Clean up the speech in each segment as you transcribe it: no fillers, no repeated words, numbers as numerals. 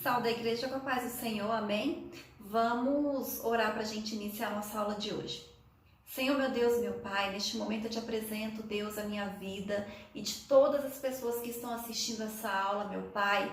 Salve da igreja com a paz do Senhor, amém? Vamos orar para a gente iniciar a nossa aula de hoje. Senhor, meu Deus, meu Pai, neste momento eu te apresento, Deus, a minha vida e de todas as pessoas que estão assistindo essa aula, meu Pai.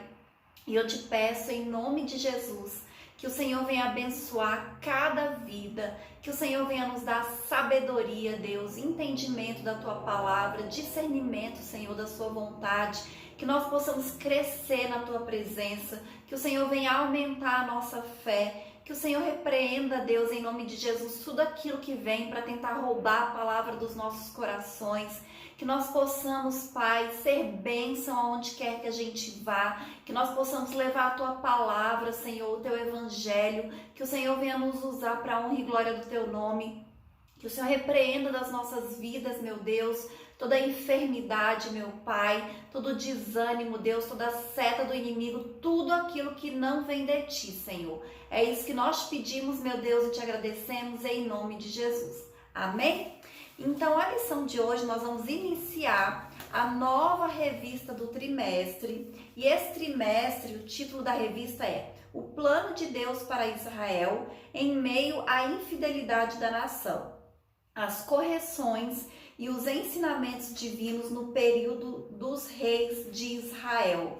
E eu te peço em nome de Jesus que o Senhor venha abençoar cada vida, que o Senhor venha nos dar sabedoria, Deus, entendimento da Tua palavra, discernimento, Senhor, da Sua vontade, que nós possamos crescer na Tua presença, que o Senhor venha aumentar a nossa fé, que o Senhor repreenda, Deus, em nome de Jesus, tudo aquilo que vem para tentar roubar a palavra dos nossos corações, que nós possamos, Pai, ser bênção aonde quer que a gente vá, que nós possamos levar a Tua palavra, Senhor, o Teu Evangelho, que o Senhor venha nos usar para a honra e glória do Teu nome, que o Senhor repreenda das nossas vidas, meu Deus, toda enfermidade, meu Pai, todo desânimo, Deus, toda seta do inimigo, tudo aquilo que não vem de Ti, Senhor. É isso que nós pedimos, meu Deus, e te agradecemos em nome de Jesus. Amém? Então, a lição de hoje nós vamos iniciar a nova revista do trimestre. E esse trimestre, o título da revista é O Plano de Deus para Israel em meio à infidelidade da nação. As correções e os ensinamentos divinos no período dos reis de Israel.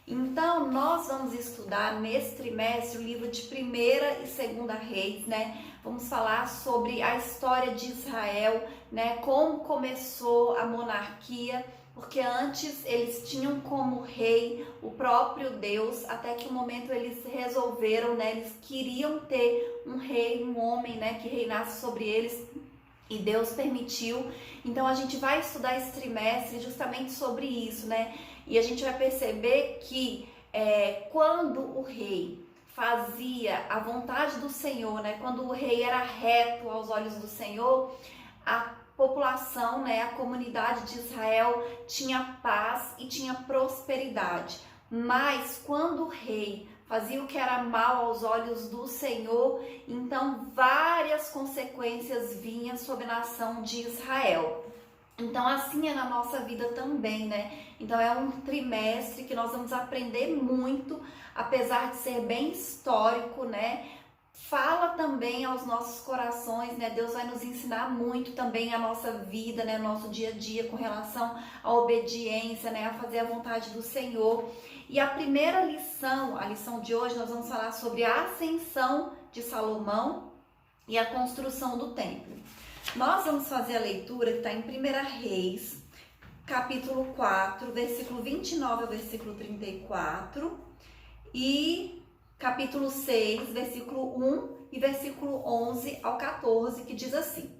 Então, nós vamos estudar nesse trimestre o livro de 1ª e 2ª Reis, né? Vamos falar sobre a história de Israel, né? Como começou a monarquia, porque antes eles tinham como rei o próprio Deus, até que o momento eles resolveram, né? Eles queriam ter um rei, um homem, né? Que reinasse sobre eles. E Deus permitiu. Então a gente vai estudar esse trimestre justamente sobre isso, né? E a gente vai perceber que quando o rei fazia a vontade do Senhor, né? Quando o rei era reto aos olhos do Senhor, a população, né? A comunidade de Israel tinha paz e tinha prosperidade. Mas quando o rei fazia o que era mal aos olhos do Senhor, então várias consequências vinham sobre a nação de Israel. Então assim é na nossa vida também, né? Então é um trimestre que nós vamos aprender muito, apesar de ser bem histórico, né? Fala também aos nossos corações, né? Deus vai nos ensinar muito também a nossa vida, né? Nosso dia a dia com relação à obediência, né? A fazer a vontade do Senhor. E a primeira lição, a lição de hoje, nós vamos falar sobre a ascensão de Salomão e a construção do templo. Nós vamos fazer a leitura que está em 1ª Reis, capítulo 4, versículo 29 ao versículo 34 e capítulo 6, versículo 1 e versículo 11 ao 14, que diz assim: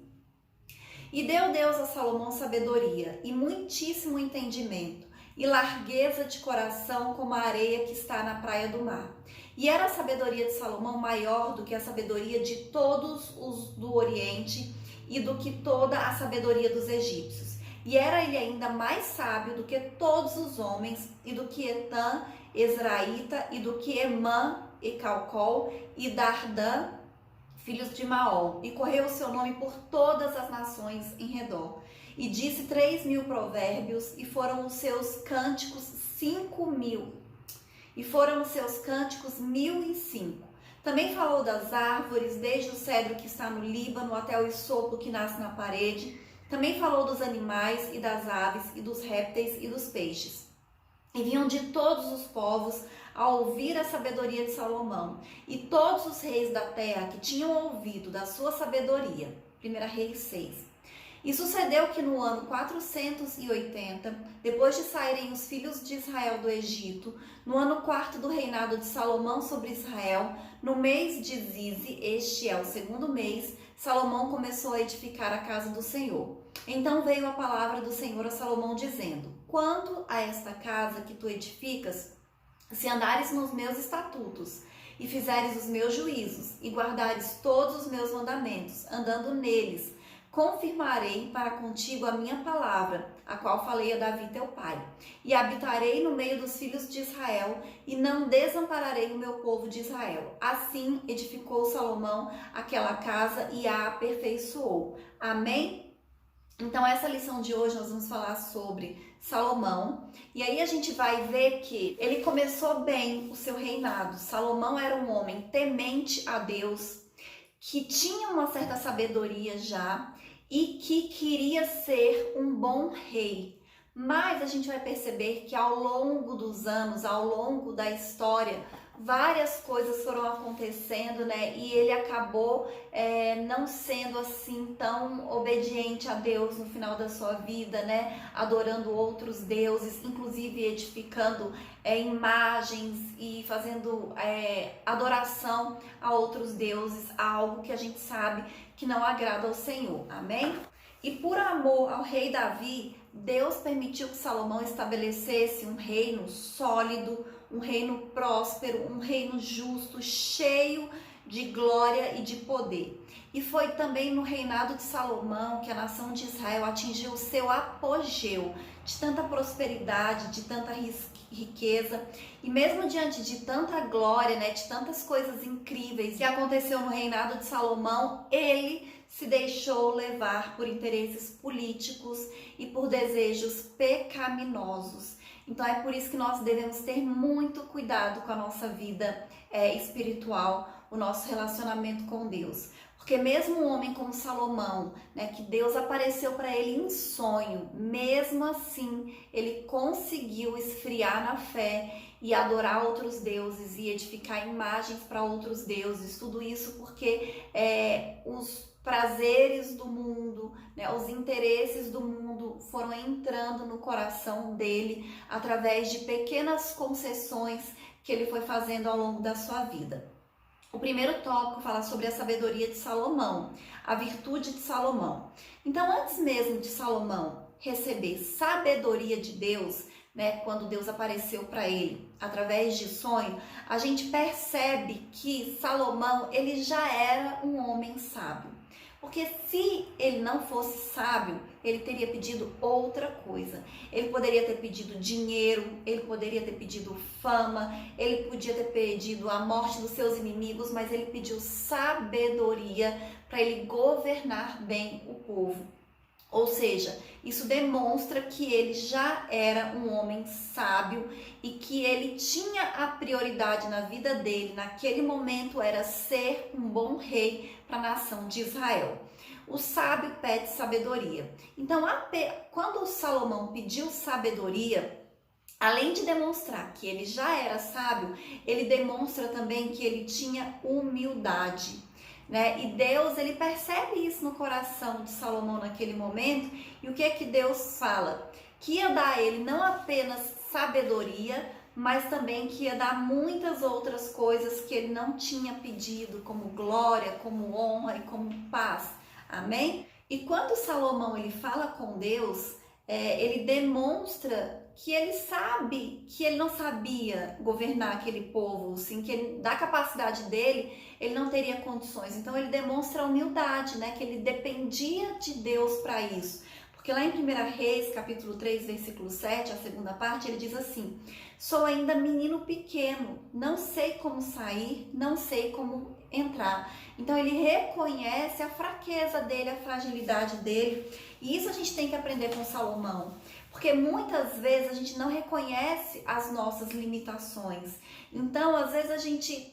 E deu Deus a Salomão sabedoria e muitíssimo entendimento, e largueza de coração como a areia que está na praia do mar. E era a sabedoria de Salomão maior do que a sabedoria de todos os do Oriente e do que toda a sabedoria dos egípcios. E era ele ainda mais sábio do que todos os homens, e do que Etã, Ezraíta, e do que Emã e Calcol, e Dardã, filhos de Maol. E correu o seu nome por todas as nações em redor. E disse 3.000 provérbios, e foram os seus cânticos 5.000. E foram os seus cânticos 1.005. Também falou das árvores, desde o cedro que está no Líbano até o isopo que nasce na parede. Também falou dos animais e das aves e dos répteis e dos peixes. E vinham de todos os povos a ouvir a sabedoria de Salomão. E todos os reis da terra que tinham ouvido da sua sabedoria. 1 Reis 6. E sucedeu que no ano 480, depois de saírem os filhos de Israel do Egito, no ano 4º do reinado de Salomão sobre Israel, no mês de Zizi, este é o 2º mês, Salomão começou a edificar a casa do Senhor. Então veio a palavra do Senhor a Salomão dizendo: Quanto a esta casa que tu edificas, se andares nos meus estatutos, e fizeres os meus juízos, e guardares todos os meus mandamentos, andando neles, confirmarei para contigo a minha palavra, a qual falei a Davi teu pai. E habitarei no meio dos filhos de Israel, e não desampararei o meu povo de Israel. Assim edificou Salomão aquela casa e a aperfeiçoou. Amém? Então essa lição de hoje nós vamos falar sobre Salomão. E aí a gente vai ver que ele começou bem o seu reinado. Salomão era um homem temente a Deus, que tinha uma certa sabedoria já e que queria ser um bom rei. Mas a gente vai perceber que ao longo dos anos, ao longo da história, várias coisas foram acontecendo, né? E ele acabou não sendo assim tão obediente a Deus no final da sua vida, né? Adorando outros deuses, inclusive edificando imagens e fazendo adoração a outros deuses, algo que a gente sabe que não agrada ao Senhor. Amém? E por amor ao rei Davi, Deus permitiu que Salomão estabelecesse um reino sólido, um reino próspero, um reino justo, cheio de glória e de poder. E foi também no reinado de Salomão que a nação de Israel atingiu o seu apogeu, de tanta prosperidade, de tanta riqueza. E mesmo diante de tanta glória, né, de tantas coisas incríveis que aconteceu no reinado de Salomão, ele se deixou levar por interesses políticos e por desejos pecaminosos. Então é por isso que nós devemos ter muito cuidado com a nossa vida espiritual, o nosso relacionamento com Deus. Porque mesmo um homem como Salomão, né, que Deus apareceu para ele em sonho, mesmo assim ele conseguiu esfriar na fé e adorar outros deuses e edificar imagens para outros deuses. Tudo isso porque os prazeres do mundo, né, os interesses do mundo foram entrando no coração dele através de pequenas concessões que ele foi fazendo ao longo da sua vida. O primeiro tópico fala sobre a sabedoria de Salomão, a virtude de Salomão. Então, antes mesmo de Salomão receber sabedoria de Deus, né, quando Deus apareceu para ele através de sonho, a gente percebe que Salomão ele já era um homem sábio. Porque se ele não fosse sábio, ele teria pedido outra coisa. Ele poderia ter pedido dinheiro, ele poderia ter pedido fama, ele podia ter pedido a morte dos seus inimigos, mas ele pediu sabedoria para ele governar bem o povo. Ou seja, isso demonstra que ele já era um homem sábio e que ele tinha a prioridade na vida dele, naquele momento, era ser um bom rei para a nação de Israel. O sábio pede sabedoria. Então, quando Salomão pediu sabedoria, além de demonstrar que ele já era sábio, ele demonstra também que ele tinha humildade, né? E Deus, ele percebe isso no coração de Salomão naquele momento. E o que é que Deus fala? Que ia dar a ele não apenas sabedoria, mas também que ia dar muitas outras coisas que ele não tinha pedido, como glória, como honra e como paz. Amém? E quando Salomão ele fala com Deus, ele demonstra que ele sabe que ele não sabia governar aquele povo, assim, que ele, da capacidade dele, ele não teria condições. Então ele demonstra a humildade, né, que ele dependia de Deus para isso. Porque lá em 1 Reis, capítulo 3, versículo 7, a segunda parte, ele diz assim: sou ainda menino pequeno, não sei como sair, não sei como entrar. Então ele reconhece a fraqueza dele, a fragilidade dele. E isso a gente tem que aprender com Salomão. Porque muitas vezes a gente não reconhece as nossas limitações. Então, às vezes a gente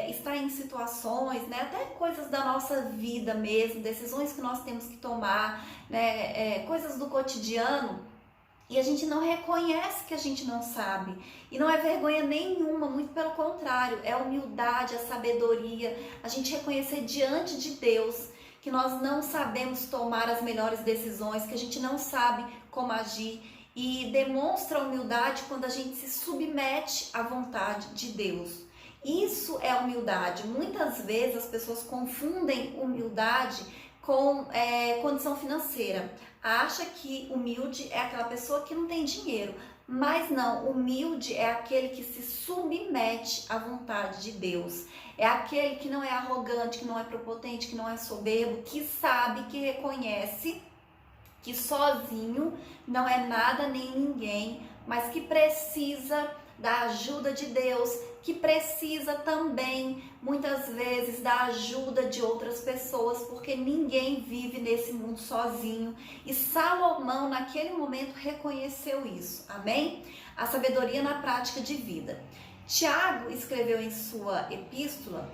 está em situações, né, até coisas da nossa vida mesmo, decisões que nós temos que tomar, né, coisas do cotidiano, e a gente não reconhece que a gente não sabe. E não é vergonha nenhuma, muito pelo contrário, é a humildade, a sabedoria, a gente reconhecer diante de Deus que nós não sabemos tomar as melhores decisões, que a gente não sabe como agir, e demonstra humildade quando a gente se submete à vontade de Deus. Isso é humildade. Muitas vezes as pessoas confundem humildade com condição financeira. Acha que humilde é aquela pessoa que não tem dinheiro, mas não, humilde é aquele que se submete à vontade de Deus. É aquele que não é arrogante, que não é prepotente, que não é soberbo, que sabe, que reconhece que sozinho não é nada nem ninguém, mas que precisa da ajuda de Deus, que precisa também, muitas vezes, da ajuda de outras pessoas, porque ninguém vive nesse mundo sozinho. E Salomão, naquele momento, reconheceu isso. Amém? A sabedoria na prática de vida. Tiago escreveu em sua epístola,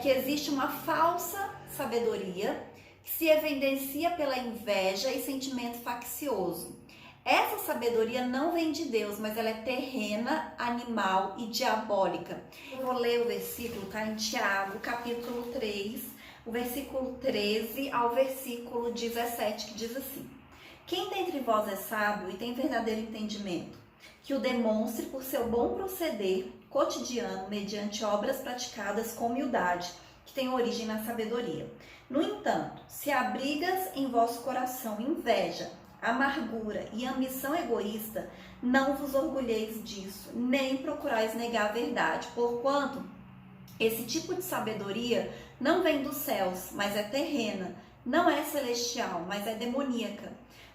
que existe uma falsa sabedoria que se evidencia pela inveja e sentimento faccioso. Essa sabedoria não vem de Deus, mas ela é terrena, animal e diabólica. Eu vou ler o versículo, tá? Em Tiago, capítulo 3, o versículo 13 ao versículo 17, que diz assim: Quem dentre vós é sábio e tem verdadeiro entendimento, que o demonstre por seu bom proceder cotidiano, mediante obras praticadas com humildade, que tem origem na sabedoria. No entanto, se abrigas em vosso coração inveja, amargura e ambição egoísta, não vos orgulheis disso, nem procurais negar a verdade, porquanto esse tipo de sabedoria não vem dos céus, mas é terrena, não é celestial, mas é demoníaca.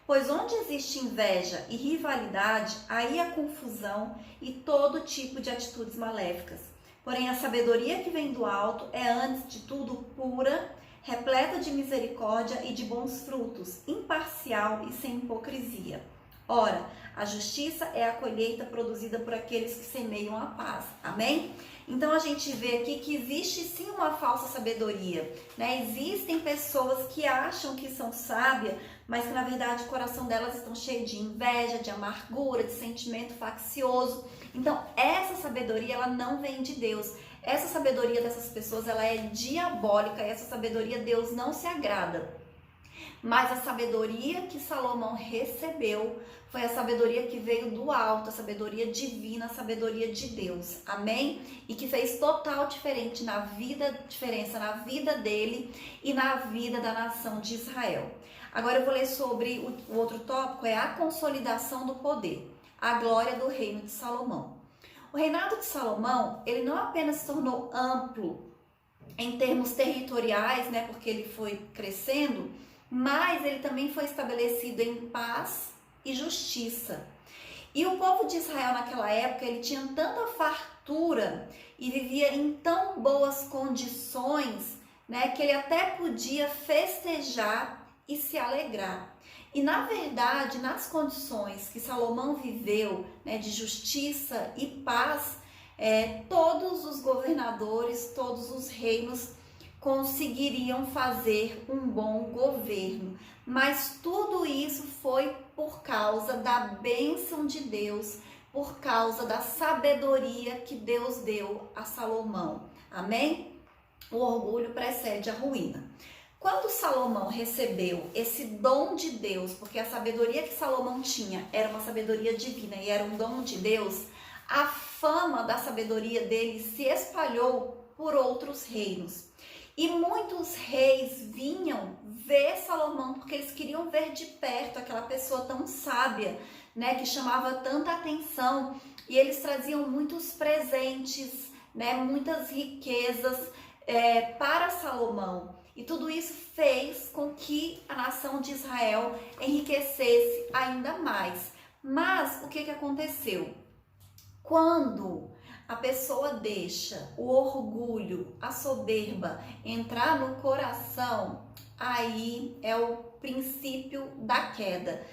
Pois onde existe inveja e rivalidade, aí há confusão e todo tipo de atitudes maléficas. Porém, a sabedoria que vem do alto é, antes de tudo, pura, repleta de misericórdia e de bons frutos, imparcial e sem hipocrisia. Ora, a justiça é a colheita produzida por aqueles que semeiam a paz. Amém? Então a gente vê aqui que existe sim uma falsa sabedoria, Existem pessoas que acham que são sábias, mas que na verdade o coração delas estão cheio de inveja, de amargura, de sentimento faccioso. Então essa sabedoria, ela não vem de Deus. Essa sabedoria dessas pessoas, ela é diabólica, e essa sabedoria Deus não se agrada. Mas a sabedoria que Salomão recebeu foi a sabedoria que veio do alto, a sabedoria divina, a sabedoria de Deus. Amém? E que fez total diferença na vida dele e na vida da nação de Israel. Agora eu vou ler sobre o outro tópico, é a consolidação do poder, a glória do reino de Salomão. O reinado de Salomão, ele não apenas se tornou amplo em termos territoriais, porque ele foi crescendo, mas ele também foi estabelecido em paz e justiça. E o povo de Israel naquela época, ele tinha tanta fartura e vivia em tão boas condições, que ele até podia festejar e se alegrar. E na verdade, nas condições que Salomão viveu, de justiça e paz, todos os governadores, todos os reinos conseguiriam fazer um bom governo. Mas tudo isso foi por causa da bênção de Deus, por causa da sabedoria que Deus deu a Salomão. Amém? O orgulho precede a ruína. Quando Salomão recebeu esse dom de Deus, porque a sabedoria que Salomão tinha era uma sabedoria divina e era um dom de Deus, a fama da sabedoria dele se espalhou por outros reinos. E muitos reis vinham ver Salomão porque eles queriam ver de perto aquela pessoa tão sábia, que chamava tanta atenção. E eles traziam muitos presentes, muitas riquezas para Salomão. E tudo isso fez com que a nação de Israel enriquecesse ainda mais. Mas o que aconteceu? Quando a pessoa deixa o orgulho, a soberba entrar no coração, aí é o princípio da queda,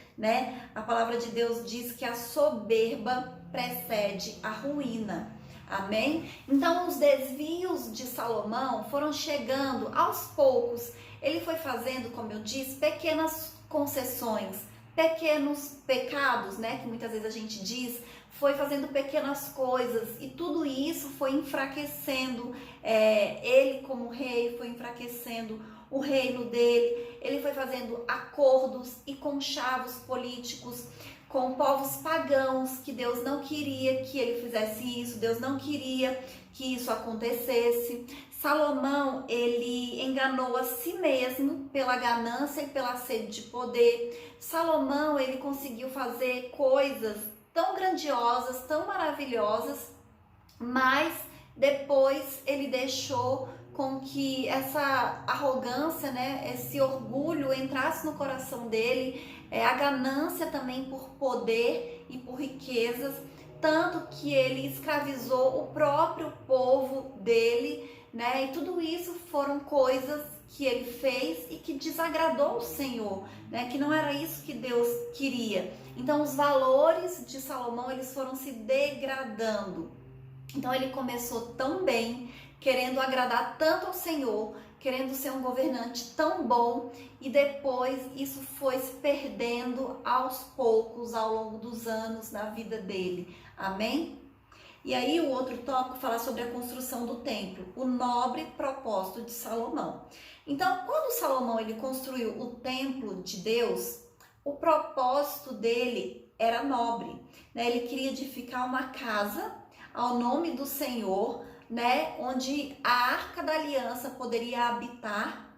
A palavra de Deus diz que a soberba precede a ruína. Amém? Então os desvios de Salomão foram chegando aos poucos. Ele foi fazendo, como eu disse, pequenas concessões, pequenos pecados, que muitas vezes a gente diz, foi fazendo pequenas coisas e tudo isso foi enfraquecendo ele como rei, foi enfraquecendo o reino dele. Ele foi fazendo acordos e conchavos políticos com povos pagãos, que Deus não queria que ele fizesse isso, Deus não queria que isso acontecesse. Salomão, ele enganou a si mesmo pela ganância e pela sede de poder. Salomão, ele conseguiu fazer coisas tão grandiosas, tão maravilhosas, mas depois ele deixou com que essa arrogância, esse orgulho entrasse no coração dele, a ganância também por poder e por riquezas, tanto que ele escravizou o próprio povo dele, né? E tudo isso foram coisas que ele fez e que desagradou o Senhor, né? Que não era isso que Deus queria. Então os valores de Salomão, eles foram se degradando. Então ele começou tão bem, querendo agradar tanto ao Senhor, querendo ser um governante tão bom, e depois isso foi se perdendo aos poucos, ao longo dos anos na vida dele. Amém? E aí o outro tópico fala sobre a construção do templo, o nobre propósito de Salomão. Então, quando Salomão ele construiu o templo de Deus, o propósito dele era nobre, né? Ele queria edificar uma casa ao nome do Senhor, né? Onde a Arca da Aliança poderia habitar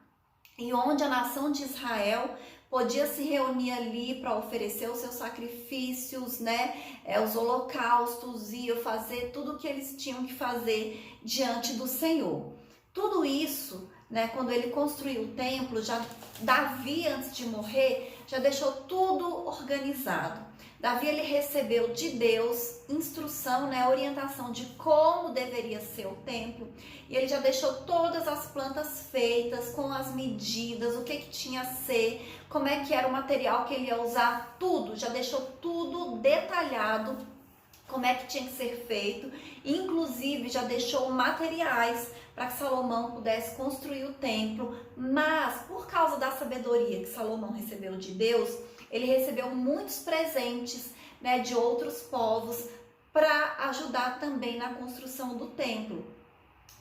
e onde a nação de Israel podia se reunir ali para oferecer os seus sacrifícios, né? Os holocaustos, e fazer tudo o que eles tinham que fazer diante do Senhor. Tudo isso, né? Quando ele construiu o templo, Davi, antes de morrer, já deixou tudo organizado. Davi, ele recebeu de Deus instrução, né, orientação de como deveria ser o templo, e ele já deixou todas as plantas feitas, com as medidas, o que tinha a ser, como é que era o material que ele ia usar, tudo, já deixou tudo detalhado, como é que tinha que ser feito, inclusive já deixou materiais para que Salomão pudesse construir o templo. Mas por causa da sabedoria que Salomão recebeu de Deus, ele recebeu muitos presentes, né, de outros povos para ajudar também na construção do templo.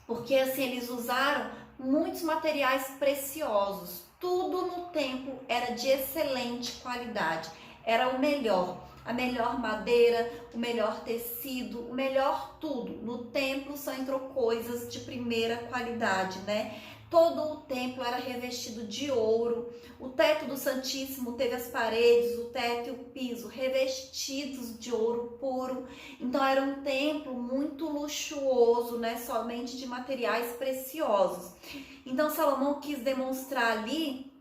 Porque assim eles usaram muitos materiais preciosos. Tudo no templo era de excelente qualidade. Era o melhor. A melhor madeira, o melhor tecido, o melhor tudo. No templo só entrou coisas de primeira qualidade, né? Todo o templo era revestido de ouro. O teto do Santíssimo teve as paredes, o teto e o piso revestidos de ouro puro. Então era um templo muito luxuoso, né? Somente de materiais preciosos. Então Salomão quis demonstrar ali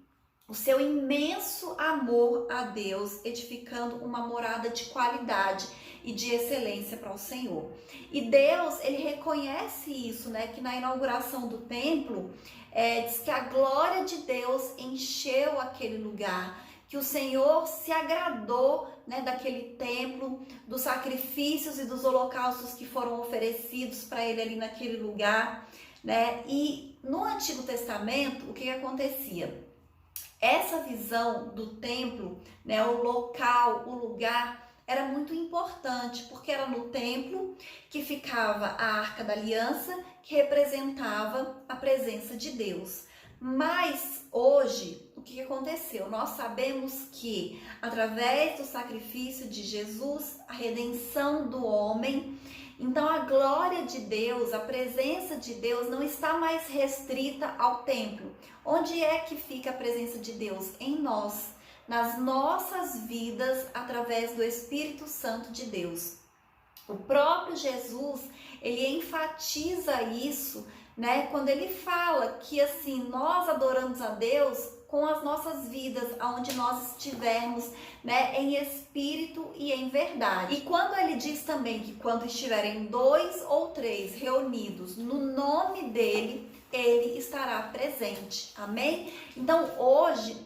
o seu imenso amor a Deus, edificando uma morada de qualidade e de excelência para o Senhor. E Deus, ele reconhece isso, né? Que na inauguração do templo, diz que a glória de Deus encheu aquele lugar, que o Senhor se agradou, né, daquele templo, dos sacrifícios e dos holocaustos que foram oferecidos para ele ali naquele lugar, né? E no Antigo Testamento, o que acontecia? Essa visão do templo, né, o local, o lugar, era muito importante, porque era no templo que ficava a Arca da Aliança, que representava a presença de Deus. Mas hoje, o que aconteceu? Nós sabemos que através do sacrifício de Jesus, a redenção do homem, então a glória de Deus, a presença de Deus não está mais restrita ao templo. Onde é que fica a presença de Deus? Em nós, nas nossas vidas, através do Espírito Santo de Deus. O próprio Jesus, ele enfatiza isso, né? Quando ele fala que assim, nós adoramos a Deus com as nossas vidas, aonde nós estivermos, né, em espírito e em verdade. E quando ele diz também que quando estiverem 2 ou 3 reunidos no nome dele, ele estará presente. Amém? Então hoje,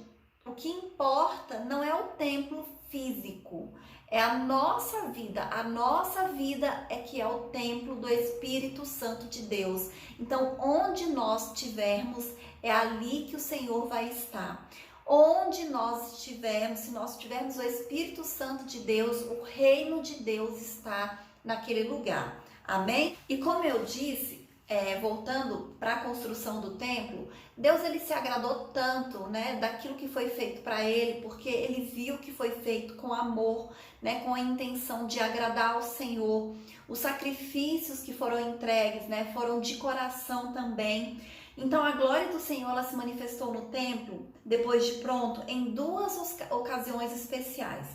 o que importa não é o templo físico, é a nossa vida. A nossa vida é que é o templo do Espírito Santo de Deus. Então, onde nós estivermos, é ali que o Senhor vai estar. Onde nós estivermos, se nós tivermos o Espírito Santo de Deus, o reino de Deus está naquele lugar. Amém? E como eu disse, voltando para a construção do templo, Deus ele se agradou tanto, né, daquilo que foi feito para ele, porque ele viu que foi feito com amor, né, com a intenção de agradar ao Senhor. Os sacrifícios que foram entregues, né, foram de coração também. Então a glória do Senhor ela se manifestou no templo, depois de pronto, em 2 ocasiões especiais.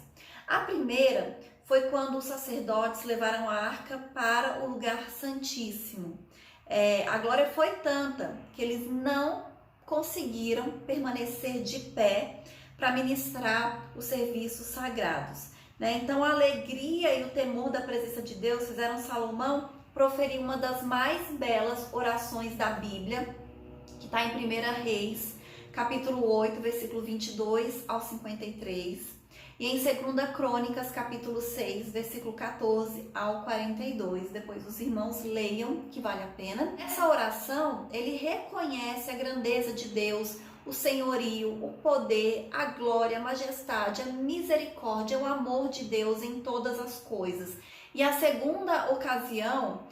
A primeira foi quando os sacerdotes levaram a arca para o lugar santíssimo. A glória foi tanta que eles não conseguiram permanecer de pé para ministrar os serviços sagrados. né? Então a alegria e o temor da presença de Deus fizeram Salomão proferir uma das mais belas orações da Bíblia, que está em 1 Reis, capítulo 8, versículo 22 ao 53. E em 2 Crônicas, capítulo 6, versículo 14 ao 42. Depois os irmãos leiam, que vale a pena. Essa oração, ele reconhece a grandeza de Deus, o senhorio, o poder, a glória, a majestade, a misericórdia, o amor de Deus em todas as coisas. E a segunda ocasião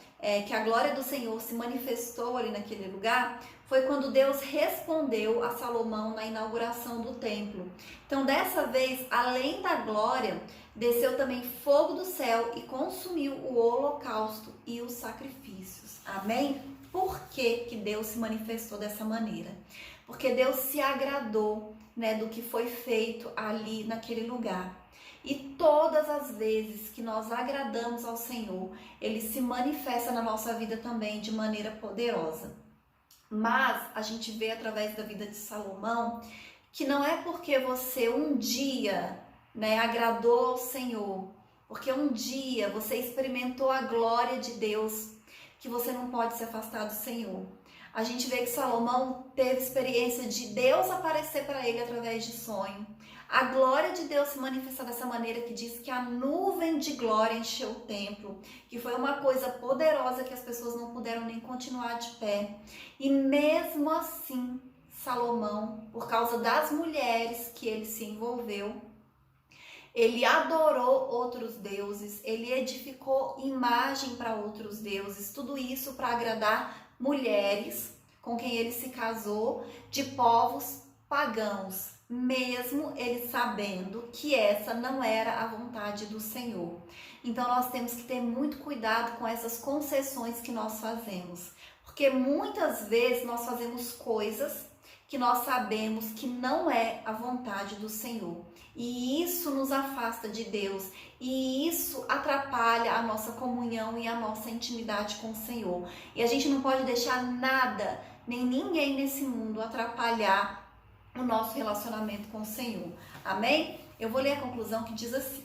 que a glória do Senhor se manifestou ali naquele lugar foi quando Deus respondeu a Salomão na inauguração do templo. Então, dessa vez, além da glória, desceu também fogo do céu e consumiu o holocausto e os sacrifícios. Amém? Por que Deus se manifestou dessa maneira? Porque Deus se agradou, né, do que foi feito ali naquele lugar. E todas as vezes que nós agradamos ao Senhor, Ele se manifesta na nossa vida também de maneira poderosa. Mas a gente vê através da vida de Salomão que não é porque você um dia, né, agradou ao Senhor, porque um dia você experimentou a glória de Deus, que você não pode se afastar do Senhor. A gente vê que Salomão teve experiência de Deus aparecer para ele através de sonho. A glória de Deus se manifestou dessa maneira que diz que a nuvem de glória encheu o templo, que foi uma coisa poderosa que as pessoas não puderam nem continuar de pé. E mesmo assim, Salomão, por causa das mulheres que ele se envolveu, ele adorou outros deuses, ele edificou imagem para outros deuses, tudo isso para agradar mulheres com quem ele se casou de povos pagãos, mesmo ele sabendo que essa não era a vontade do Senhor. Então nós temos que ter muito cuidado com essas concessões que nós fazemos, porque muitas vezes nós fazemos coisas que nós sabemos que não é a vontade do Senhor. E isso nos afasta de Deus. E isso atrapalha a nossa comunhão e a nossa intimidade com o Senhor. E a gente não pode deixar nada, nem ninguém nesse mundo atrapalhar o nosso relacionamento com o Senhor. Amém? Eu vou ler a conclusão que diz assim: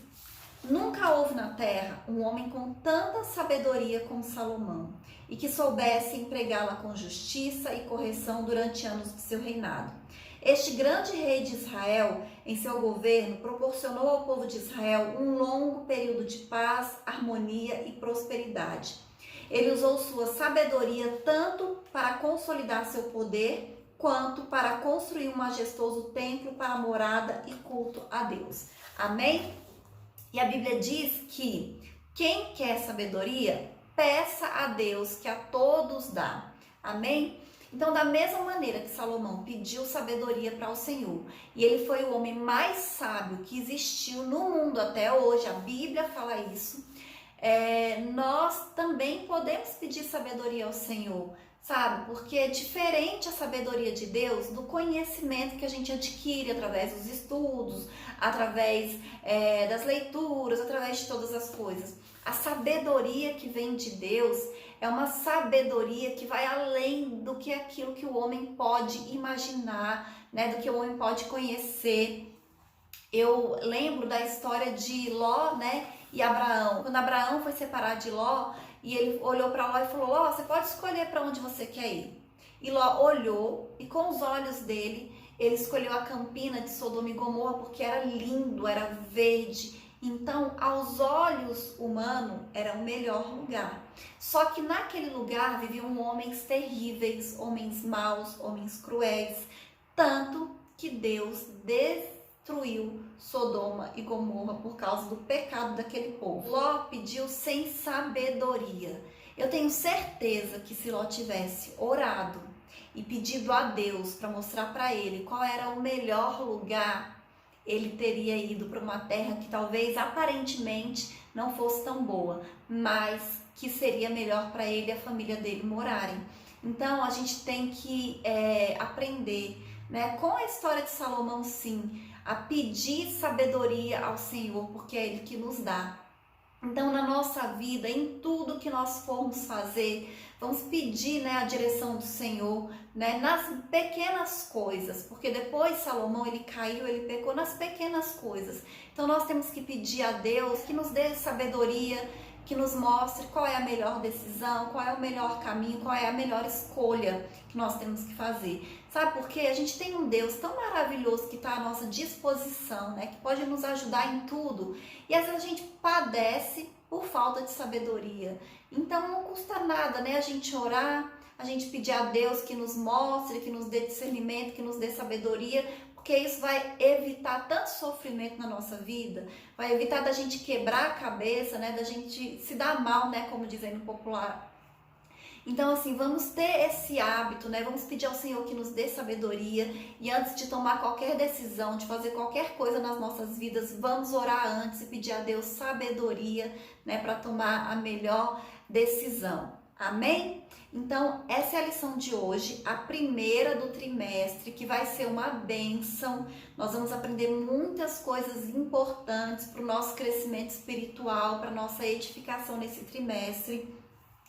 nunca houve na terra um homem com tanta sabedoria como Salomão, e que soubesse empregá-la com justiça e correção durante anos de seu reinado. Este grande rei de Israel, em seu governo, proporcionou ao povo de Israel um longo período de paz, harmonia e prosperidade. Ele usou sua sabedoria tanto para consolidar seu poder, quanto para construir um majestoso templo para morada e culto a Deus. Amém? E a Bíblia diz que quem quer sabedoria, peça a Deus, que a todos dá. Amém? Então, da mesma maneira que Salomão pediu sabedoria para o Senhor, e ele foi o homem mais sábio que existiu no mundo até hoje, a Bíblia fala isso, nós também podemos pedir sabedoria ao Senhor, sabe? Porque é diferente a sabedoria de Deus do conhecimento que a gente adquire através dos estudos, através das leituras, através de todas as coisas. A sabedoria que vem de Deus é uma sabedoria que vai além do que aquilo que o homem pode imaginar, né? Do que o homem pode conhecer. Eu lembro da história de Ló, né? E Abraão. Quando Abraão foi separar de Ló, e ele olhou para Ló e falou: Ló, você pode escolher para onde você quer ir. E Ló olhou e com os olhos dele, ele escolheu a campina de Sodoma e Gomorra porque era lindo, era verde. Então, aos olhos humanos, era o melhor lugar. Só que naquele lugar viviam homens terríveis, homens maus, homens cruéis. Tanto que Deus destruiu Sodoma e Gomorra por causa do pecado daquele povo. Ló pediu sem sabedoria. Eu tenho certeza que se Ló tivesse orado e pedido a Deus para mostrar para ele qual era o melhor lugar, ele teria ido para uma terra que talvez aparentemente não fosse tão boa, mas que seria melhor para ele e a família dele morarem. Então a gente tem que aprender, né, com a história de Salomão, sim, a pedir sabedoria ao Senhor, porque é Ele que nos dá. Então, na nossa vida, em tudo que nós formos fazer, vamos pedir, né, a direção do Senhor, né, nas pequenas coisas, porque depois Salomão ele caiu, ele pecou nas pequenas coisas. Então, nós temos que pedir a Deus que nos dê sabedoria, que nos mostre qual é a melhor decisão, qual é o melhor caminho, qual é a melhor escolha que nós temos que fazer. Sabe por quê? A gente tem um Deus tão maravilhoso que está à nossa disposição, né, que pode nos ajudar em tudo. E às vezes a gente padece por falta de sabedoria. Então não custa nada, né, a gente orar, a gente pedir a Deus que nos mostre, que nos dê discernimento, que nos dê sabedoria, porque isso vai evitar tanto sofrimento na nossa vida, vai evitar da gente quebrar a cabeça, né, da gente se dar mal, né, como dizem no popular. Então, assim, vamos ter esse hábito, né? Vamos pedir ao Senhor que nos dê sabedoria e antes de tomar qualquer decisão, de fazer qualquer coisa nas nossas vidas, vamos orar antes e pedir a Deus sabedoria, né, para tomar a melhor decisão. Amém? Então, essa é a lição de hoje, a primeira do trimestre, que vai ser uma bênção. Nós vamos aprender muitas coisas importantes para o nosso crescimento espiritual, para a nossa edificação nesse trimestre.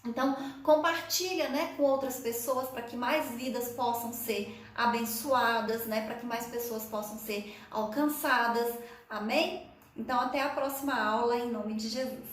Então, compartilha, né, com outras pessoas para que mais vidas possam ser abençoadas, né, para que mais pessoas possam ser alcançadas. Amém? Então, até a próxima aula, em nome de Jesus.